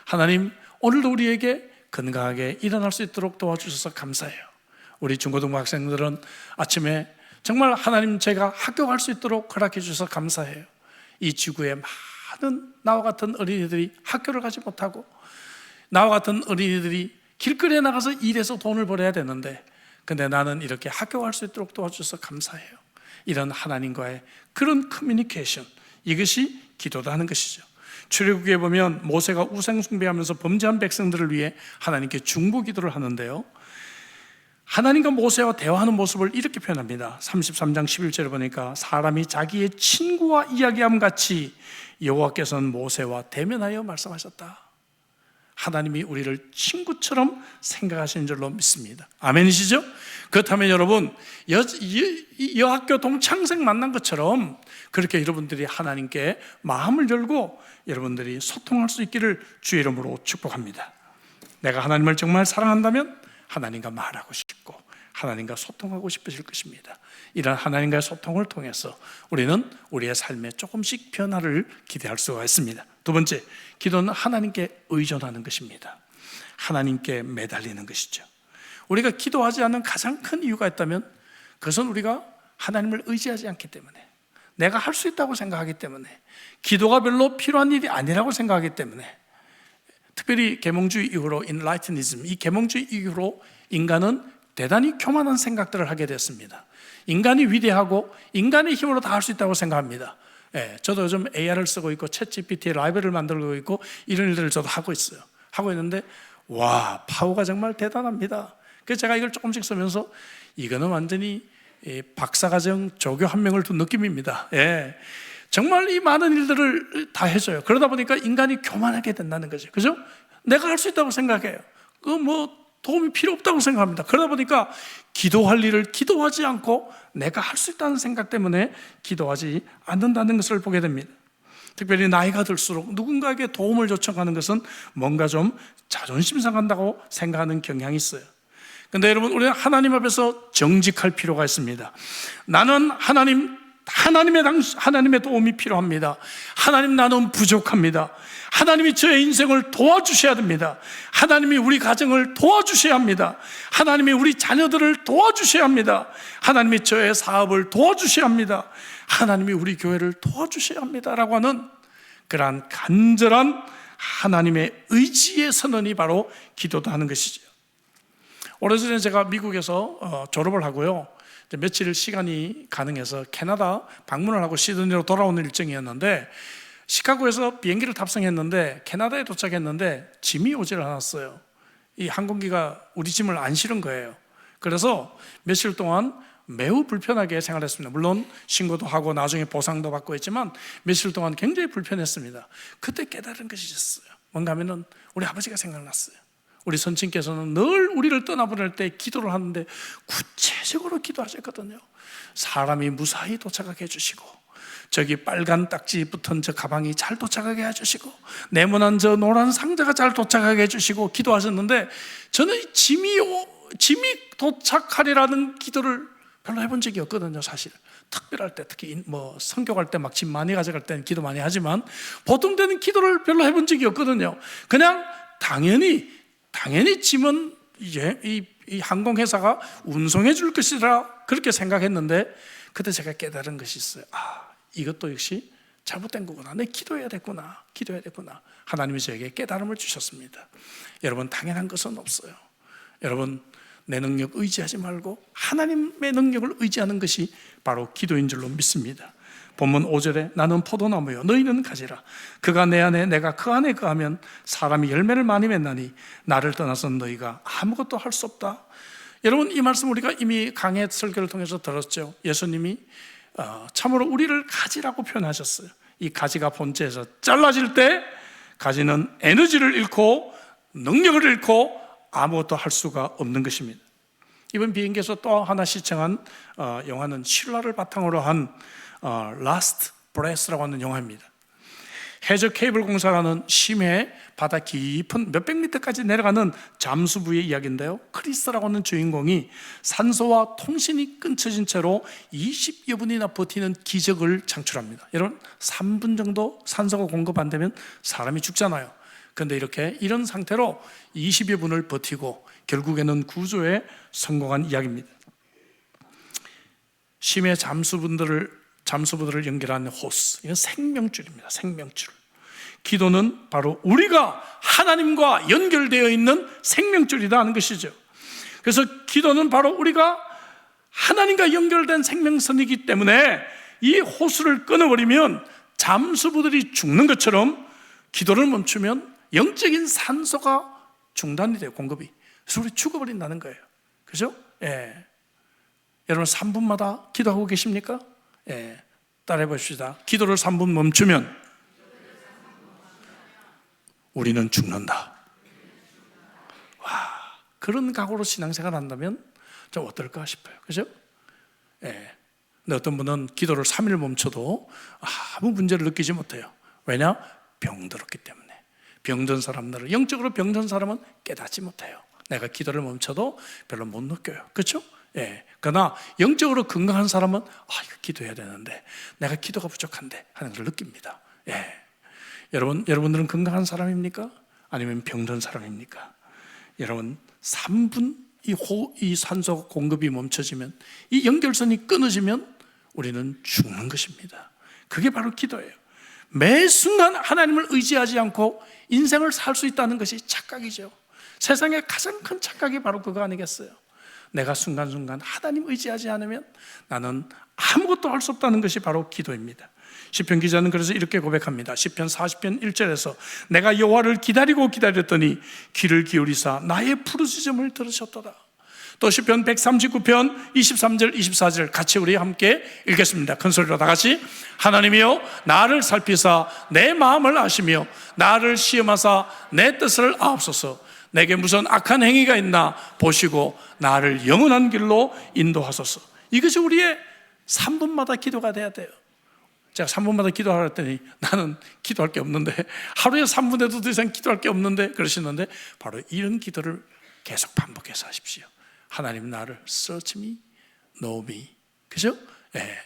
하나님, 오늘도 우리에게 건강하게 일어날 수 있도록 도와주셔서 감사해요. 우리 중고등부 학생들은 아침에 정말 하나님, 제가 학교 갈 수 있도록 허락해 주셔서 감사해요. 이 지구에 많은 나와 같은 어린이들이 학교를 가지 못하고, 나와 같은 어린이들이 길거리에 나가서 일해서 돈을 벌어야 되는데, 근데 나는 이렇게 학교 갈 수 있도록 도와주셔서 감사해요. 이런 하나님과의 그런 커뮤니케이션, 이것이 기도다 하는 것이죠. 출애굽기에 보면 모세가 우상 숭배하면서 범죄한 백성들을 위해 하나님께 중보 기도를 하는데요, 하나님과 모세와 대화하는 모습을 이렇게 표현합니다. 33장 11절에 보니까 사람이 자기의 친구와 이야기함 같이 여호와께서는 모세와 대면하여 말씀하셨다. 하나님이 우리를 친구처럼 생각하시는 줄로 믿습니다. 아멘이시죠? 그렇다면 여러분, 여학교 동창생 만난 것처럼 그렇게 여러분들이 하나님께 마음을 열고 여러분들이 소통할 수 있기를 주의 이름으로 축복합니다. 내가 하나님을 정말 사랑한다면 하나님과 말하고 싶고 하나님과 소통하고 싶으실 것입니다. 이런 하나님과의 소통을 통해서 우리는 우리의 삶에 조금씩 변화를 기대할 수가 있습니다. 두 번째, 기도는 하나님께 의존하는 것입니다. 하나님께 매달리는 것이죠. 우리가 기도하지 않는 가장 큰 이유가 있다면 그것은 우리가 하나님을 의지하지 않기 때문에, 내가 할 수 있다고 생각하기 때문에, 기도가 별로 필요한 일이 아니라고 생각하기 때문에, 특별히 계몽주의 이후로 인라이트니즘, 이 계몽주의 이후로 인간은 대단히 교만한 생각들을 하게 됐습니다. 인간이 위대하고 인간의 힘으로 다 할 수 있다고 생각합니다. 저도 요즘 AR을 쓰고 있고 챗GPT 라이브러리를 만들고 있고 이런 일들을 저도 하고 있어요. 하고 있는데 와, 파워가 정말 대단합니다. 그래서 제가 이걸 조금씩 쓰면서 이거는 완전히 박사과정 조교 한 명을 둔 느낌입니다. 정말 이 많은 일들을 다 해줘요. 그러다 보니까 인간이 교만하게 된다는 거죠. 그죠? 내가 할 수 있다고 생각해요. 도움이 필요 없다고 생각합니다. 그러다 보니까 기도할 일을 기도하지 않고 내가 할 수 있다는 생각 때문에 기도하지 않는다는 것을 보게 됩니다. 특별히 나이가 들수록 누군가에게 도움을 요청하는 것은 뭔가 좀 자존심 상한다고 생각하는 경향이 있어요. 근데 여러분, 우리는 하나님 앞에서 정직할 필요가 있습니다. 나는 하나님의 도움이 필요합니다. 하나님, 나는 부족합니다. 하나님이 저의 인생을 도와주셔야 됩니다. 하나님이 우리 가정을 도와주셔야 합니다. 하나님이 우리 자녀들을 도와주셔야 합니다. 하나님이 저의 사업을 도와주셔야 합니다. 하나님이 우리 교회를 도와주셔야 합니다 라고 하는 그러한 간절한 하나님의 의지의 선언이 바로 기도도 하는 것이죠. 오래전에 제가 미국에서 졸업을 하고요, 며칠 시간이 가능해서 캐나다 방문을 하고 시드니로 돌아오는 일정이었는데, 시카고에서 비행기를 탑승했는데 캐나다에 도착했는데 짐이 오질 않았어요. 이 항공기가 우리 짐을 안 실은 거예요. 그래서 며칠 동안 매우 불편하게 생활했습니다. 물론 신고도 하고 나중에 보상도 받고 했지만 며칠 동안 굉장히 불편했습니다. 그때 깨달은 것이 있었어요. 뭔가 하면은 우리 아버지가 생각났어요. 우리 선친께서는 늘 우리를 떠나보낼 때 기도를 하는데 구체적으로 기도하셨거든요. 사람이 무사히 도착하게 해주시고, 저기 빨간 딱지 붙은 저 가방이 잘 도착하게 해주시고, 네모난 저 노란 상자가 잘 도착하게 해주시고 기도하셨는데, 저는 짐이 도착하리라는 기도를 별로 해본 적이 없거든요. 사실 특별할 때, 특히 선교 갈 때 막 짐 많이 가져갈 때는 기도 많이 하지만 보통 때는 기도를 별로 해본 적이 없거든요. 그냥 당연히 짐은 이제 이 항공회사가 운송해 줄 것이라 그렇게 생각했는데, 그때 제가 깨달은 것이 있어요. 이것도 역시 잘못된 거구나. 내 기도해야 됐구나. 하나님이 저에게 깨달음을 주셨습니다. 여러분, 당연한 것은 없어요. 여러분, 내 능력 의지하지 말고 하나님의 능력을 의지하는 것이 바로 기도인 줄로 믿습니다. 본문 5절에 나는 포도나무요 너희는 가지라. 그가 내 안에 내가 그 안에 거하면 사람이 열매를 많이 맺나니 나를 떠나서는 너희가 아무것도 할 수 없다. 여러분, 이 말씀 우리가 이미 강해 설교를 통해서 들었죠. 예수님이 참으로 우리를 가지라고 표현하셨어요. 이 가지가 본체에서 잘라질 때 가지는 에너지를 잃고 능력을 잃고 아무것도 할 수가 없는 것입니다. 이번 비행기에서 또 하나 시청한 영화는 신라를 바탕으로 한 Last Breath라고 하는 영화입니다. 해저 케이블 공사라는 심해 바다 깊은 몇백 미터까지 내려가는 잠수부의 이야기인데요, 크리스라고 하는 주인공이 산소와 통신이 끊어진 채로 20여 분이나 버티는 기적을 창출합니다. 여러분, 3분 정도 산소가 공급 안 되면 사람이 죽잖아요. 그런데 이런 상태로 20여 분을 버티고 결국에는 구조에 성공한 이야기입니다. 심해 잠수부들을 연결하는 호스, 이건 생명줄입니다. 생명줄. 기도는 바로 우리가 하나님과 연결되어 있는 생명줄이다 하는 것이죠. 그래서 기도는 바로 우리가 하나님과 연결된 생명선이기 때문에 이 호수를 끊어버리면 잠수부들이 죽는 것처럼 기도를 멈추면 영적인 산소가 중단이 돼요, 공급이. 그래서 우리 죽어버린다는 거예요. 그죠? 여러분, 3분마다 기도하고 계십니까? 따라해 봅시다. 기도를 3분 멈추면 우리는 죽는다. 와, 그런 각오로 신앙생활 한다면 좀 어떨까 싶어요. 그죠? 근데 어떤 분은 기도를 3일 멈춰도 아무 문제를 느끼지 못해요. 왜냐? 병들었기 때문에. 병든 사람들은, 영적으로 병든 사람은 깨닫지 못해요. 내가 기도를 멈춰도 별로 못 느껴요. 그렇죠? 그러나 영적으로 건강한 사람은 이거 기도해야 되는데 내가 기도가 부족한데 하는 걸 느낍니다. 여러분들은 건강한 사람입니까? 아니면 병든 사람입니까? 여러분, 3분 이 산소 공급이 멈춰지면, 이 연결선이 끊어지면 우리는 죽는 것입니다. 그게 바로 기도예요. 매 순간 하나님을 의지하지 않고 인생을 살 수 있다는 것이 착각이죠. 세상에 가장 큰 착각이 바로 그거 아니겠어요? 내가 순간순간 하나님 의지하지 않으면 나는 아무것도 할 수 없다는 것이 바로 기도입니다. 시편 기자는 그래서 이렇게 고백합니다. 시편 40편 1절에서 내가 여호와를 기다리고 기다렸더니 귀를 기울이사 나의 부르짖음을 들으셨도다. 또 시편 139편 23절 24절 같이 우리 함께 읽겠습니다. 큰 소리로 다 같이. 하나님이여 나를 살피사 내 마음을 아시며 나를 시험하사 내 뜻을 아옵소서. 내게 무슨 악한 행위가 있나 보시고 나를 영원한 길로 인도하소서. 이것이 우리의 3분마다 기도가 돼야 돼요. 제가 3분마다 기도하라 했더니 나는 기도할 게 없는데, 하루에 3분에도 더 이상 기도할 게 없는데 그러시는데, 바로 이런 기도를 계속 반복해서 하십시오. 하나님 나를 search me, know me. 그죠? 예.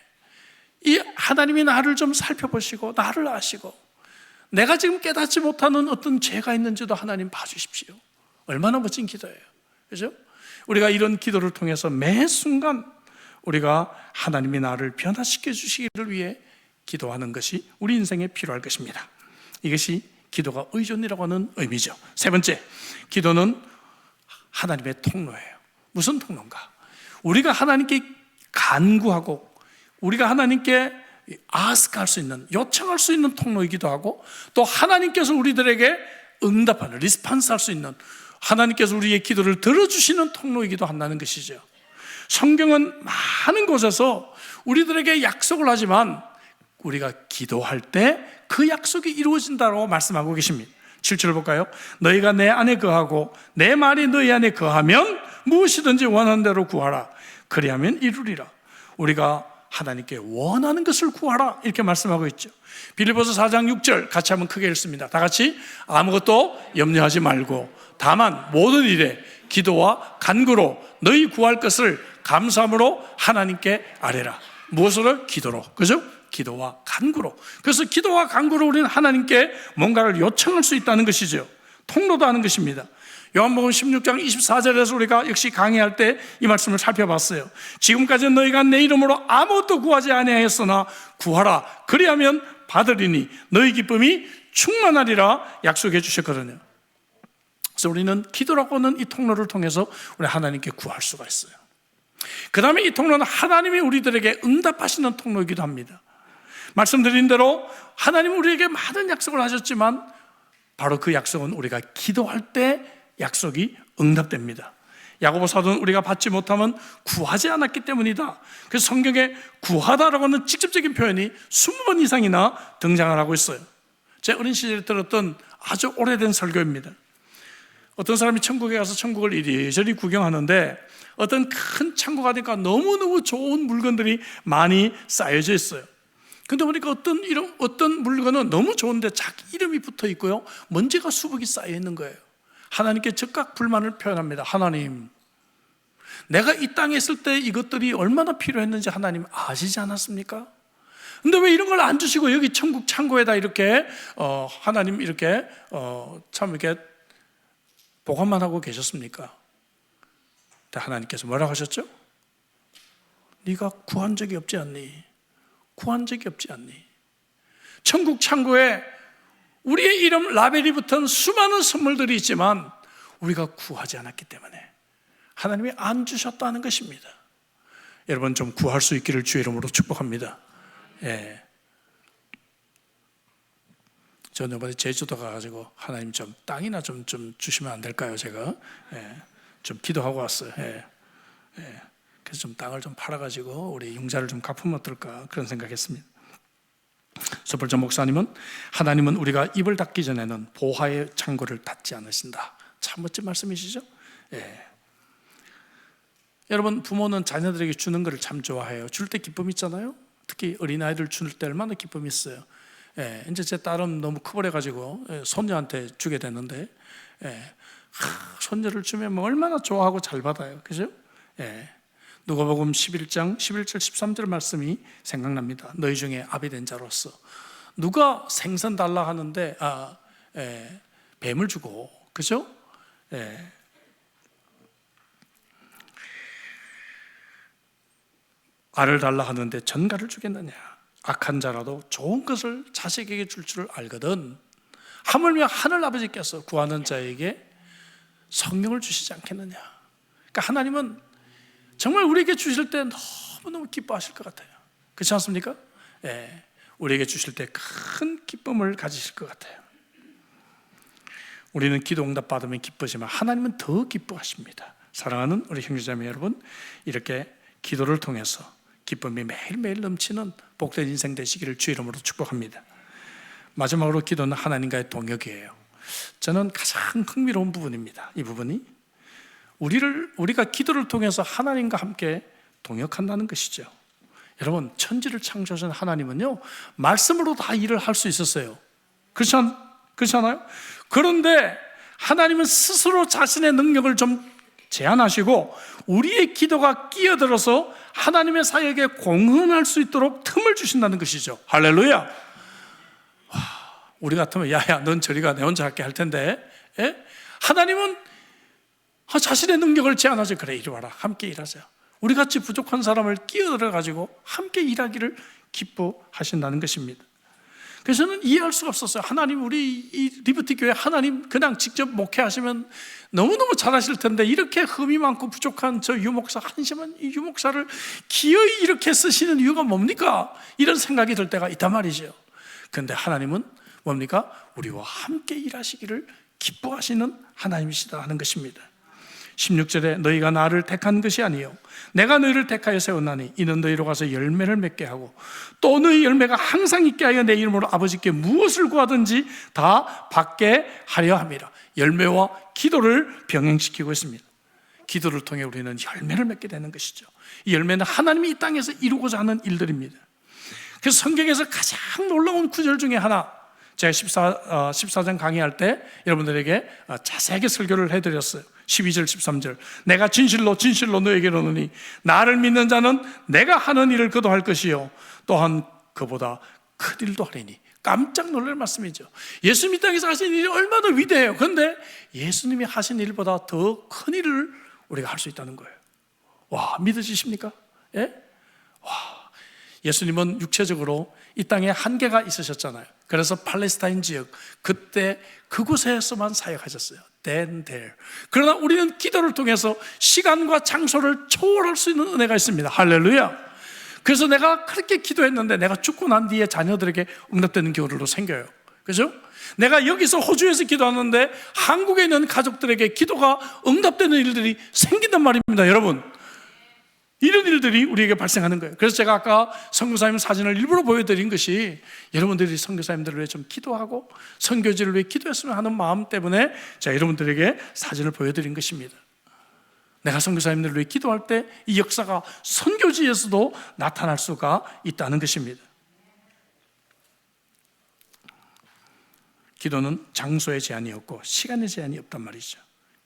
이 하나님이 나를 좀 살펴보시고 나를 아시고 내가 지금 깨닫지 못하는 어떤 죄가 있는지도 하나님 봐주십시오. 얼마나 멋진 기도예요. 그죠? 우리가 이런 기도를 통해서 매 순간 우리가 하나님이 나를 변화시켜 주시기를 위해 기도하는 것이 우리 인생에 필요할 것입니다. 이것이 기도가 의존이라고 하는 의미죠. 세 번째, 기도는 하나님의 통로예요. 무슨 통로인가? 우리가 하나님께 간구하고 우리가 하나님께 아스크할 수 있는, 요청할 수 있는 통로이기도 하고, 또 하나님께서 우리들에게 응답하는, 리스판스 할 수 있는, 하나님께서 우리의 기도를 들어주시는 통로이기도 한다는 것이죠. 성경은 많은 곳에서 우리들에게 약속을 하지만 우리가 기도할 때 그 약속이 이루어진다고 말씀하고 계십니다. 7절 볼까요? 너희가 내 안에 거하고 내 말이 너희 안에 거하면 무엇이든지 원하는 대로 구하라. 그리하면 이루리라. 우리가 하나님께 원하는 것을 구하라 이렇게 말씀하고 있죠. 빌립보서 4장 6절 같이 한번 크게 읽습니다. 다 같이. 아무것도 염려하지 말고 다만 모든 일에 기도와 간구로 너희 구할 것을 감사함으로 하나님께 아뢰라. 무엇으로? 기도로. 그죠? 기도와 간구로. 그래서 기도와 간구로 우리는 하나님께 뭔가를 요청할 수 있다는 것이죠. 통로도 하는 것입니다. 요한복음 16장 24절에서 우리가 역시 강의할 때 이 말씀을 살펴봤어요. 지금까지 너희가 내 이름으로 아무것도 구하지 아니하였으나 구하라. 그리하면 받으리니 너희 기쁨이 충만하리라 약속해 주셨거든요. 그래서 우리는 기도라고 하는 이 통로를 통해서 우리 하나님께 구할 수가 있어요. 그 다음에 이 통로는 하나님이 우리들에게 응답하시는 통로이기도 합니다. 말씀드린 대로 하나님은 우리에게 많은 약속을 하셨지만 바로 그 약속은 우리가 기도할 때 약속이 응답됩니다. 야고보 사도는 우리가 받지 못하면 구하지 않았기 때문이다. 그래서 성경에 구하다라고 하는 직접적인 표현이 20번 이상이나 등장을 하고 있어요. 제 어린 시절에 들었던 아주 오래된 설교입니다. 어떤 사람이 천국에 가서 천국을 이리저리 구경하는데 어떤 큰 창고 가니까 너무너무 좋은 물건들이 많이 쌓여져 있어요. 근데 보니까 어떤 물건은 너무 좋은데 자기 이름이 붙어 있고요, 먼지가 수북이 쌓여 있는 거예요. 하나님께 즉각 불만을 표현합니다. 하나님, 내가 이 땅에 있을 때 이것들이 얼마나 필요했는지 하나님 아시지 않았습니까? 근데 왜 이런 걸 안 주시고 여기 천국 창고에다 이렇게 하나님 이렇게 참 이렇게 보관만 하고 계셨습니까? 하나님께서 뭐라고 하셨죠? 네가 구한 적이 없지 않니? 구한 적이 없지 않니? 천국 창고에 우리의 이름 라벨이 붙은 수많은 선물들이 있지만 우리가 구하지 않았기 때문에 하나님이 안 주셨다는 것입니다. 여러분 좀 구할 수 있기를 주의 이름으로 축복합니다. 예. 저는 이번에 제주도 가가지고 하나님 좀 땅이나 좀 주시면 안 될까요? 제가 좀 기도하고 왔어요. 그래서 좀 땅을 좀 팔아가지고 우리 융자를 좀 갚으면 어떨까 그런 생각했습니다. 서벌전 목사님은 하나님은 우리가 입을 닫기 전에는 보화의 창고를 닫지 않으신다. 참 멋진 말씀이시죠? 여러분 부모는 자녀들에게 주는 것을 참 좋아해요. 줄 때 기쁨 있잖아요. 특히 어린아이들 줄 때 얼마나 기쁨이 있어요. 이제 제 딸은 너무 커버려가지고 손녀한테 주게 되는데 손녀를 주면 뭐 얼마나 좋아하고 잘 받아요. 그죠? 누가복음 11장 11절 13절 말씀이 생각납니다. 너희 중에 아비 된 자로서 누가 생선 달라 하는데 뱀을 주고, 그죠? 알을 달라 하는데 전갈을 주겠느냐? 악한 자라도 좋은 것을 자식에게 줄 줄 알거든 하물며 하늘 아버지께서 구하는 자에게 성령을 주시지 않겠느냐. 그러니까 하나님은 정말 우리에게 주실 때 너무너무 기뻐하실 것 같아요. 그렇지 않습니까? 예, 우리에게 주실 때 큰 기쁨을 가지실 것 같아요. 우리는 기도 응답 받으면 기쁘지만 하나님은 더 기뻐하십니다. 사랑하는 우리 형제자매 여러분, 이렇게 기도를 통해서 기쁨이 매일매일 넘치는 복된 인생 되시기를 주 이름으로 축복합니다. 마지막으로 기도는 하나님과의 동역이에요. 저는 가장 흥미로운 부분입니다. 이 부분이 우리가 기도를 통해서 하나님과 함께 동역한다는 것이죠. 여러분, 천지를 창조하신 하나님은요, 말씀으로 다 일을 할 수 있었어요. 그렇지 않아요? 그런데 하나님은 스스로 자신의 능력을 좀 제한하시고 우리의 기도가 끼어들어서 하나님의 사역에 공헌할 수 있도록 틈을 주신다는 것이죠. 할렐루야. 와, 우리 같으면 야야 넌 저리 가, 내 혼자 할게 할 텐데, 예? 하나님은 자신의 능력을 제한하죠. 그래, 이리 와라, 함께 일하자. 우리같이 부족한 사람을 끼어들어 가지고 함께 일하기를 기뻐하신다는 것입니다. 그래서 저는 이해할 수가 없었어요. 하나님, 우리 이 리버티 교회 하나님 그냥 직접 목회하시면 너무너무 잘하실 텐데 이렇게 흠이 많고 부족한 저 유목사, 한심한 이 유목사를 기어이 이렇게 쓰시는 이유가 뭡니까? 이런 생각이 들 때가 있단 말이죠. 그런데 하나님은 뭡니까? 우리와 함께 일하시기를 기뻐하시는 하나님이시다 하는 것입니다. 16절에 너희가 나를 택한 것이 아니요 내가 너희를 택하여 세웠나니 이는 너희로 가서 열매를 맺게 하고 또 너희 열매가 항상 있게 하여 내 이름으로 아버지께 무엇을 구하든지 다 받게 하려 함이라. 열매와 기도를 병행시키고 있습니다. 기도를 통해 우리는 열매를 맺게 되는 것이죠. 이 열매는 하나님이 이 땅에서 이루고자 하는 일들입니다. 그래서 성경에서 가장 놀라운 구절 중에 하나, 제가 14장 강의할 때 여러분들에게 자세하게 설교를 해드렸어요. 12절 13절 내가 진실로 진실로 너에게 이르노니 나를 믿는 자는 내가 하는 일을 그도 할 것이요 또한 그보다 큰 일도 하리니. 깜짝 놀랄 말씀이죠. 예수님이 땅에서 하신 일이 얼마나 위대해요. 그런데 예수님이 하신 일보다 더 큰 일을 우리가 할 수 있다는 거예요. 와, 믿으십니까? 예? 와, 예수님은 육체적으로 이 땅에 한계가 있으셨잖아요. 그래서 팔레스타인 지역, 그때 그곳에서만 사역하셨어요. Then there. 그러나 우리는 기도를 통해서 시간과 장소를 초월할 수 있는 은혜가 있습니다. 할렐루야. 그래서 내가 그렇게 기도했는데 내가 죽고 난 뒤에 자녀들에게 응답되는 경우도 생겨요. 그죠? 내가 여기서 호주에서 기도하는데 한국에 있는 가족들에게 기도가 응답되는 일들이 생긴단 말입니다. 여러분, 이런 일들이 우리에게 발생하는 거예요. 그래서 제가 아까 선교사님 사진을 일부러 보여드린 것이 여러분들이 선교사님들을 위해 좀 기도하고 선교지를 위해 기도했으면 하는 마음 때문에 제가 여러분들에게 사진을 보여드린 것입니다. 내가 선교사님들을 위해 기도할 때 이 역사가 선교지에서도 나타날 수가 있다는 것입니다. 기도는 장소의 제한이 없고 시간의 제한이 없단 말이죠.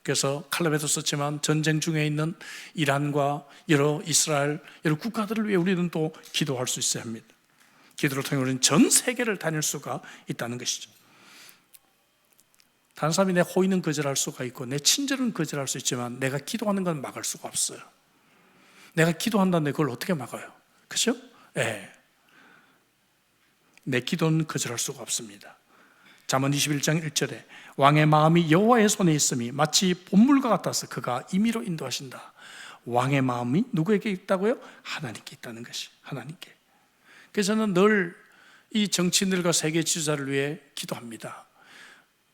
그래서 칼럼에도 썼지만 전쟁 중에 있는 이란과 여러 이스라엘, 여러 국가들을 위해 우리는 또 기도할 수 있어야 합니다. 기도를 통해 우리는 전 세계를 다닐 수가 있다는 것이죠. 다른 사람이 내 호의는 거절할 수가 있고 내 친절은 거절할 수 있지만 내가 기도하는 건 막을 수가 없어요. 내가 기도한다는데 그걸 어떻게 막아요? 그렇죠? 네. 내 기도는 거절할 수가 없습니다. 잠언 21장 1절에 왕의 마음이 여호와의 손에 있음이 마치 본물과 같아서 그가 임의로 인도하신다. 왕의 마음이 누구에게 있다고요? 하나님께 있다는 것이, 하나님께. 그래서 저는 늘 이 정치인들과 세계 지도자를 위해 기도합니다.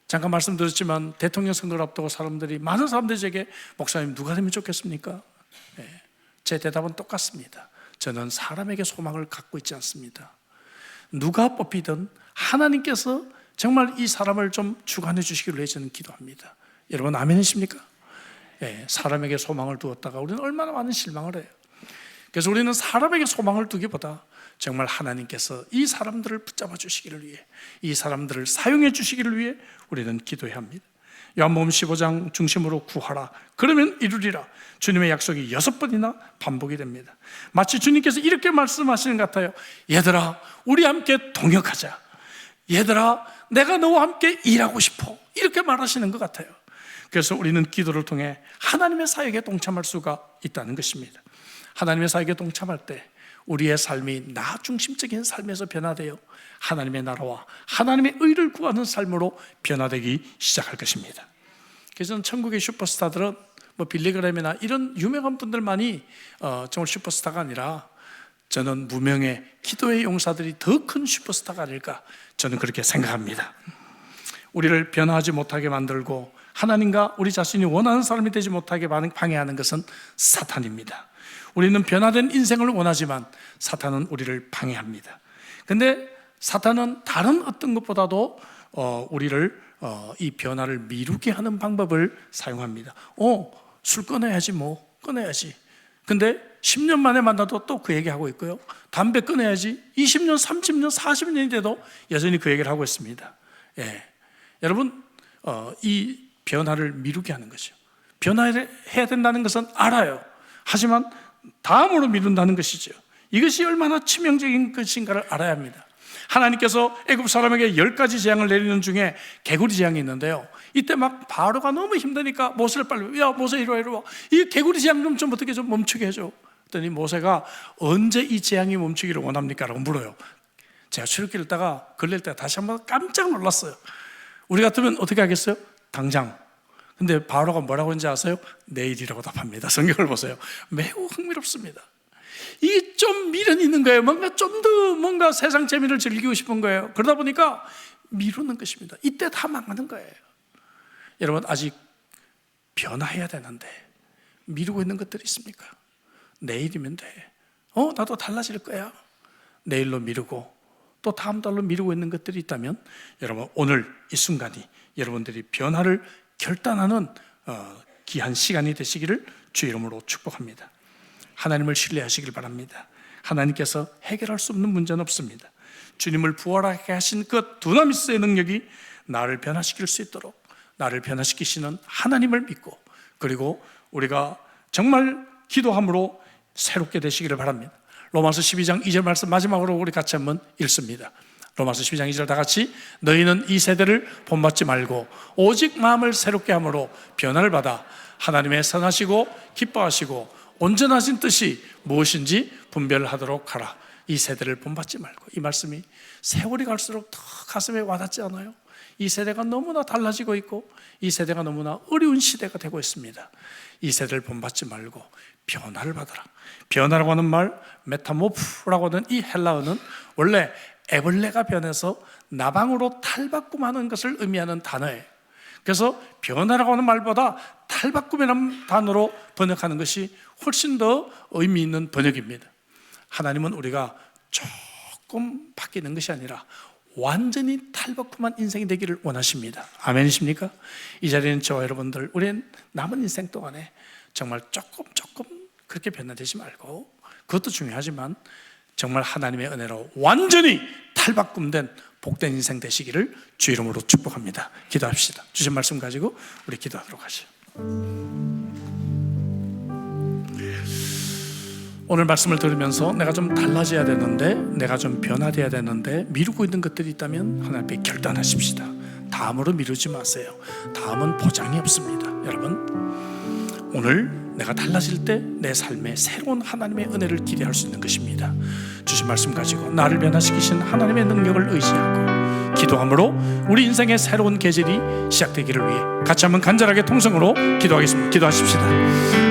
잠깐 말씀드렸지만 대통령 선거를 앞두고 많은 사람들이 제게 목사님 누가 되면 좋겠습니까? 네, 제 대답은 똑같습니다. 저는 사람에게 소망을 갖고 있지 않습니다. 누가 뽑히든 하나님께서 정말 이 사람을 좀 주관해 주시기를 위해 저는 기도합니다. 여러분 아멘이십니까? 네, 사람에게 소망을 두었다가 우리는 얼마나 많은 실망을 해요. 그래서 우리는 사람에게 소망을 두기보다 정말 하나님께서 이 사람들을 붙잡아 주시기를 위해, 이 사람들을 사용해 주시기를 위해 우리는 기도해야 합니다. 요한복음 15장 중심으로 구하라 그러면 이루리라. 주님의 약속이 6번이나 반복이 됩니다. 마치 주님께서 이렇게 말씀하시는 것 같아요. 얘들아, 우리 함께 동역하자. 얘들아, 내가 너와 함께 일하고 싶어. 이렇게 말하시는 것 같아요. 그래서 우리는 기도를 통해 하나님의 사역에 동참할 수가 있다는 것입니다. 하나님의 사역에 동참할 때 우리의 삶이 나 중심적인 삶에서 변화되어 하나님의 나라와 하나님의 의를 구하는 삶으로 변화되기 시작할 것입니다. 그래서 저는 천국의 슈퍼스타들은 빌리그램이나 이런 유명한 분들만이 정말 슈퍼스타가 아니라 저는 무명의 기도의 용사들이 더 큰 슈퍼스타가 아닐까, 저는 그렇게 생각합니다. 우리를 변화하지 못하게 만들고 하나님과 우리 자신이 원하는 사람이 되지 못하게 방해하는 것은 사탄입니다. 우리는 변화된 인생을 원하지만 사탄은 우리를 방해합니다. 근데 사탄은 다른 어떤 것보다도 우리를 이 변화를 미루게 하는 방법을 사용합니다. 술 끊어야지, 끊어야지. 근데 10년 만에 만나도 또 그 얘기하고 있고요. 담배 끊어야지 20년, 30년, 40년이 돼도 여전히 그 얘기를 하고 있습니다. 여러분, 이 변화를 미루게 하는 것이요, 변화를 해야 된다는 것은 알아요. 하지만 다음으로 미룬다는 것이죠. 이것이 얼마나 치명적인 것인가를 알아야 합니다. 하나님께서 애굽 사람에게 10가지 재앙을 내리는 중에 개구리 재앙이 있는데요, 이때 막 바로가 너무 힘드니까 모세를 빨리, 야 모세 이리 와. 이 개구리 재앙 좀 어떻게 좀 멈추게 해줘. 그랬더니 모세가 언제 이 재앙이 멈추기를 원합니까? 라고 물어요. 제가 출애굽기를 읽다가 걸릴 때 다시 한번 깜짝 놀랐어요. 우리 같으면 어떻게 하겠어요? 당장. 근데 바로가 뭐라고 했는지 아세요? 내일이라고 답합니다. 성경을 보세요. 매우 흥미롭습니다. 이게 좀 미련이 있는 거예요. 좀 더 세상 재미를 즐기고 싶은 거예요. 그러다 보니까 미루는 것입니다. 이때 다 망하는 거예요. 여러분, 아직 변화해야 되는데 미루고 있는 것들이 있습니까? 내일이면 돼. 나도 달라질 거야. 내일로 미루고 또 다음 달로 미루고 있는 것들이 있다면, 여러분, 오늘 이 순간이 여러분들이 변화를 결단하는 귀한 시간이 되시기를 주 이름으로 축복합니다. 하나님을 신뢰하시길 바랍니다. 하나님께서 해결할 수 없는 문제는 없습니다. 주님을 부활하게 하신 그 두나미스의 능력이 나를 변화시킬 수 있도록, 나를 변화시키시는 하나님을 믿고, 그리고 우리가 정말 기도함으로 새롭게 되시기를 바랍니다. 로마서 12장 2절 말씀 마지막으로 우리 같이 한번 읽습니다. 로마서 12장 2절 다 같이, 너희는 이 세대를 본받지 말고 오직 마음을 새롭게 함으로 변화를 받아 하나님의 선하시고 기뻐하시고 온전하신 뜻이 무엇인지 분별하도록 하라. 이 세대를 본받지 말고. 이 말씀이 세월이 갈수록 더 가슴에 와닿지 않아요? 이 세대가 너무나 달라지고 있고 이 세대가 너무나 어려운 시대가 되고 있습니다. 이 세대를 본받지 말고 변화를 받아라. 변화라고 하는 말, 메타모프라고 하는 이 헬라어는 원래 애벌레가 변해서 나방으로 탈바꿈하는 것을 의미하는 단어예요. 그래서 변화라고 하는 말보다 탈바꿈이라는 단어로 번역하는 것이 훨씬 더 의미 있는 번역입니다. 하나님은 우리가 조금 바뀌는 것이 아니라 완전히 탈바꿈한 인생이 되기를 원하십니다. 아멘이십니까? 이 자리에는 저와 여러분들, 우리는 남은 인생 동안에 정말 조금 그렇게 변화되지 말고, 그것도 중요하지만 정말 하나님의 은혜로 완전히 탈바꿈된 복된 인생 되시기를 주 이름으로 축복합니다. 기도합시다. 주신 말씀 가지고 우리 기도하도록 하시죠. 오늘 말씀을 들으면서 내가 좀 달라져야 되는데, 내가 좀 변화돼야 되는데 미루고 있는 것들이 있다면 하나님 앞에 결단하십시다. 다음으로 미루지 마세요. 다음은 보장이 없습니다. 여러분, 오늘 내가 달라질 때 내 삶에 새로운 하나님의 은혜를 기대할 수 있는 것입니다. 주신 말씀 가지고 나를 변화시키신 하나님의 능력을 의지하고 기도함으로 우리 인생의 새로운 계절이 시작되기를 위해 같이 한번 간절하게 통성으로 기도하겠습니다. 기도하십시다.